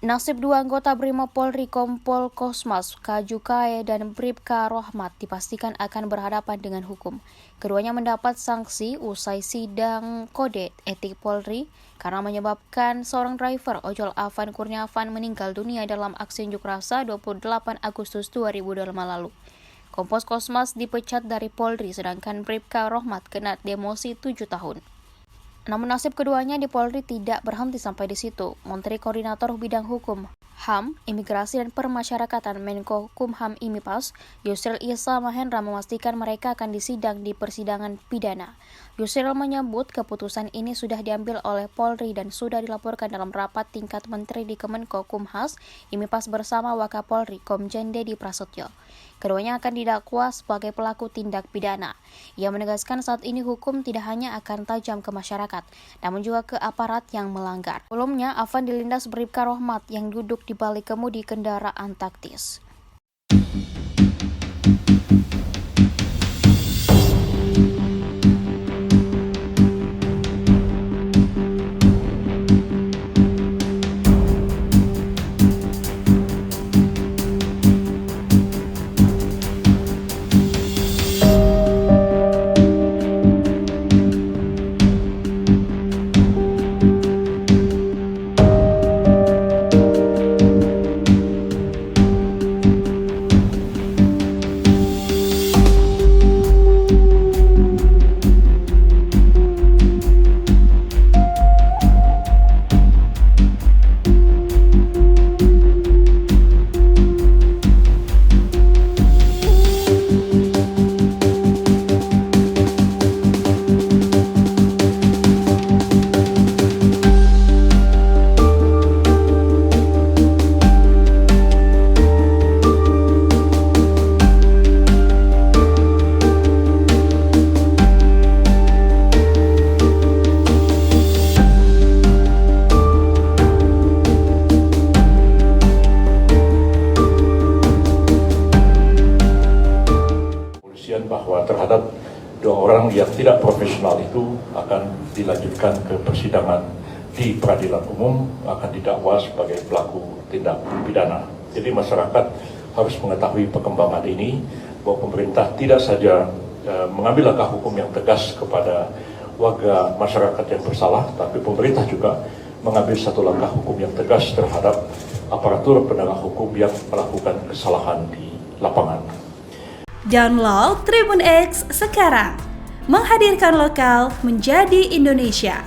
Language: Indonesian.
Nasib dua anggota Brimob Polri Kompol Kosmas Kajukae dan Bribka Rohmat dipastikan akan berhadapan dengan hukum. Keduanya mendapat sanksi usai sidang kode etik Polri karena menyebabkan seorang driver ojol Afan Kurniawan meninggal dunia dalam aksi unjuk rasa 28 Agustus 2005 lalu. Kompol Kosmas dipecat dari Polri sedangkan Bribka Rohmat kena demosi 7 tahun. Namun nasib keduanya di Polri tidak berhenti sampai di situ. Menteri Koordinator Bidang Hukum, HAM, Imigrasi dan Permasyarakatan Menko Kumham Imipas, Yusril Issa Mahendra memastikan mereka akan disidang di persidangan pidana. Yusril menyebut keputusan ini sudah diambil oleh Polri dan sudah dilaporkan dalam rapat tingkat Menteri di Kemenko Kumhas, Imipas bersama Wakapolri Komjen Dedi Prasetyo. Keduanya akan didakwa sebagai pelaku tindak pidana. Ia menegaskan saat ini hukum tidak hanya akan tajam ke masyarakat, namun juga ke aparat yang melanggar. Sebelumnya, Afan dilindas Bribka Rohmat yang duduk di balik kemudi kendaraan taktis. Bahwa terhadap dua orang yang tidak profesional itu akan dilanjutkan ke persidangan di peradilan umum, akan didakwa sebagai pelaku tindak pidana. Jadi masyarakat harus mengetahui perkembangan ini, bahwa pemerintah tidak saja mengambil langkah hukum yang tegas kepada warga masyarakat yang bersalah, tapi pemerintah juga mengambil satu langkah hukum yang tegas terhadap aparatur penegak hukum yang melakukan kesalahan di lapangan. Download Tribun X sekarang, menghadirkan lokal menjadi Indonesia.